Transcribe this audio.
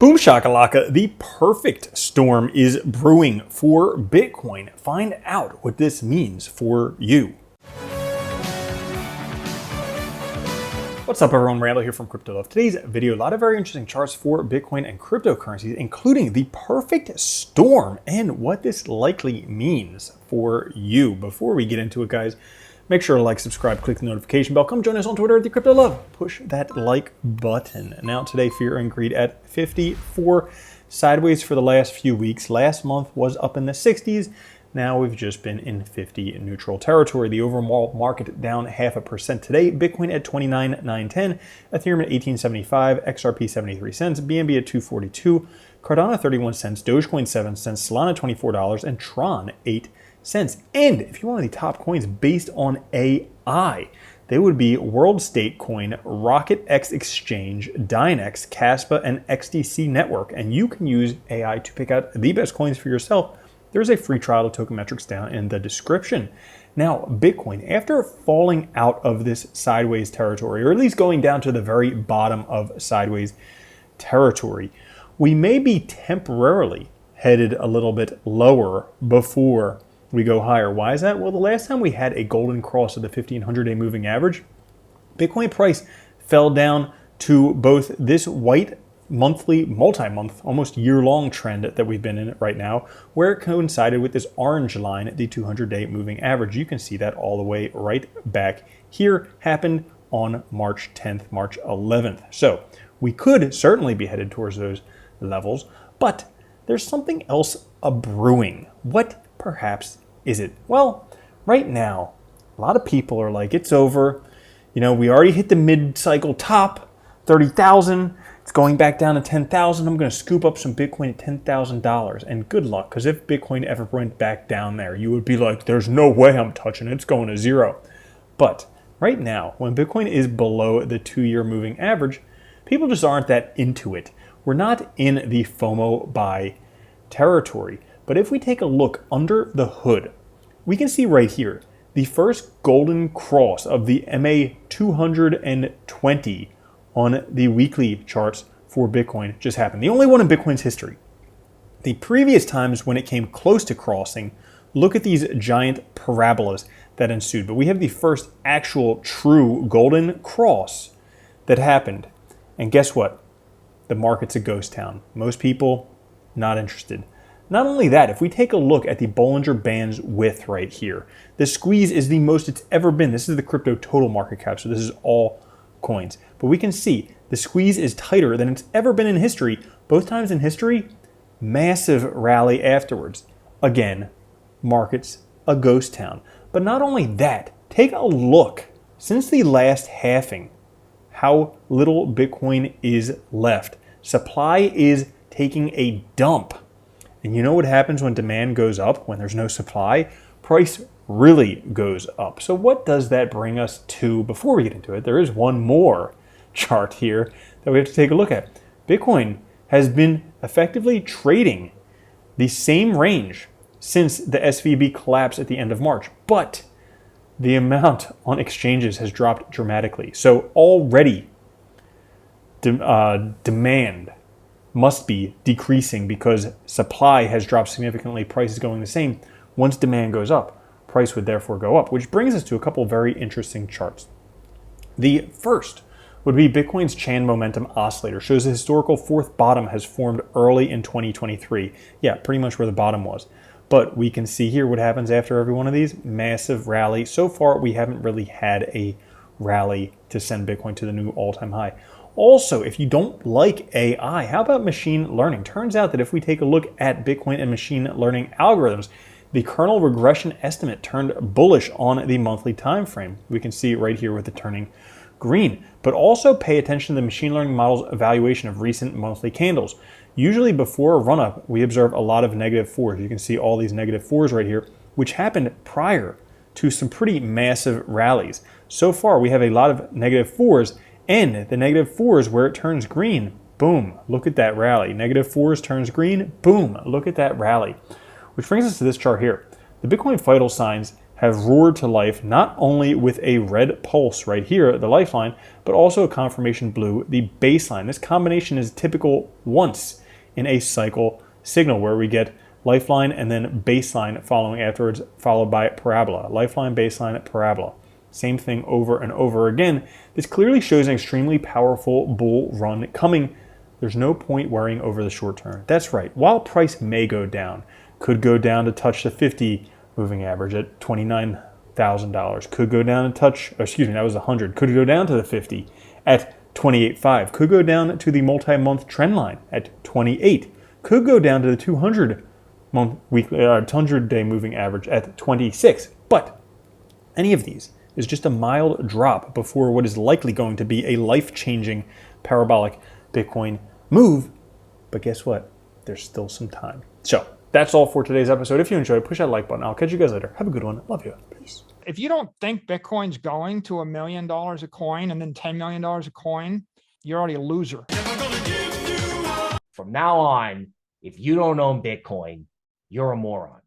Boom shakalaka, the perfect storm is brewing for Bitcoin. Find out what this means for you. What's up everyone, Randall here from Crypto Love. Today's video, a lot of very interesting charts for Bitcoin and cryptocurrencies, including the perfect storm and what this likely means for you. Before we get into it, guys, make sure to like, subscribe, click the notification bell. Come join us on Twitter at the Crypto Love. Push that like button. Now today, fear and greed at 54, sideways for the last few weeks. Last month was up in the 60s. Now we've just been in 50 neutral territory. The overall market down 0.5% today. Bitcoin at 29,910, Ethereum at 1875, XRP 73 cents, BNB at 242, Cardano 31 cents, Dogecoin 7 cents, Solana $24, and Tron 8 cents. And if you want the top coins based on AI, they would be World State Coin, Rocket X Exchange, Dynex, Caspa, and XDC Network. And you can use AI to pick out the best coins for yourself. There's a free trial of Tokenmetrics down in the description. Now, Bitcoin, after falling out of this sideways territory, or at least going down to the very bottom of sideways territory, we may be temporarily headed a little bit lower before we go higher. Why is that? Well, the last time we had a golden cross of the 1500-day moving average, Bitcoin price fell down to both this white monthly, multi-month, almost year-long trend that we've been in right now, where it coincided with this orange line, the 200-day moving average. You can see that all the way right back here, happened on March 10th, March 11th. So we could certainly be headed towards those levels, but there's something else brewing. What perhaps is it? Well, right now, a lot of people are like, it's over. You know, we already hit the mid-cycle top, 30,000. It's going back down to 10,000. I'm going to scoop up some Bitcoin at $10,000. And good luck, because if Bitcoin ever went back down there, you would be like, there's no way I'm touching it. It's going to zero. But right now, when Bitcoin is below the 2-year moving average, people just aren't that into it. We're not in the FOMO buy territory. But if we take a look under the hood, we can see right here, the first golden cross of the MA 220 on the weekly charts for Bitcoin just happened. The only one in Bitcoin's history. The previous times when it came close to crossing, look at these giant parabolas that ensued. But we have the first actual true golden cross that happened. And guess what? The market's a ghost town. Most people not interested. Not only that, if we take a look at the Bollinger Bands width right here, the squeeze is the most it's ever been. This is the crypto total market cap, so this is all coins. But we can see the squeeze is tighter than it's ever been in history. Both times in history, massive rally afterwards. Again, market's a ghost town. But not only that, take a look. Since the last halving, how little Bitcoin is left. Supply is taking a dump. And you know what happens when demand goes up, when there's no supply? Price really goes up. So what does that bring us to? Before we get into it, there is one more chart here that we have to take a look at. Bitcoin has been effectively trading the same range since the SVB collapse at the end of March, but the amount on exchanges has dropped dramatically. So already demand must be decreasing because supply has dropped significantly, price is going the same. Once demand goes up, price would therefore go up, which brings us to a couple very interesting charts. The first would be Bitcoin's Chan Momentum Oscillator. Shows the historical fourth bottom has formed early in 2023. Yeah, pretty much where the bottom was. But we can see here what happens after every one of these. Massive rally. So far, we haven't really had a rally to send Bitcoin to the new all-time high. Also, if you don't like AI, how about machine learning? Turns out that if we take a look at Bitcoin and machine learning algorithms, the kernel regression estimate turned bullish on the monthly time frame. We can see it right here with it turning green. But also pay attention to the machine learning model's evaluation of recent monthly candles. Usually before a run-up, we observe a lot of negative fours. You can see all these negative fours right here, which happened prior to some pretty massive rallies. So far, we have a lot of negative fours, and the negative fours where it turns green, boom, look at that rally. Negative fours turns green, boom, look at that rally. Which brings us to this chart here. The Bitcoin vital signs have roared to life, not only with a red pulse right here, the lifeline, but also a confirmation blue, the baseline. This combination is typical once in a cycle signal where we get lifeline and then baseline following afterwards, followed by parabola. Lifeline, baseline, parabola. Same thing over and over again. This clearly shows an extremely powerful bull run coming. There's no point worrying over the short term. That's right. While price may go down, could go down to touch the 50 moving average at $29,000. Could go down to touch, excuse me, that was 100. Could go down to the 50 at 28.5. Could go down to the multi-month trend line at 28. Could go down to the 200-day moving average at 26. But any of these is just a mild drop before what is likely going to be a life-changing parabolic Bitcoin move. But guess what? There's still some time. So that's all for today's episode. If you enjoyed, push that like button. I'll catch you guys later. Have a good one. Love you. Peace. If you don't think Bitcoin's going to $1 million a coin and then $10 million a coin, you're already a loser. From now on, if you don't own Bitcoin, you're a moron.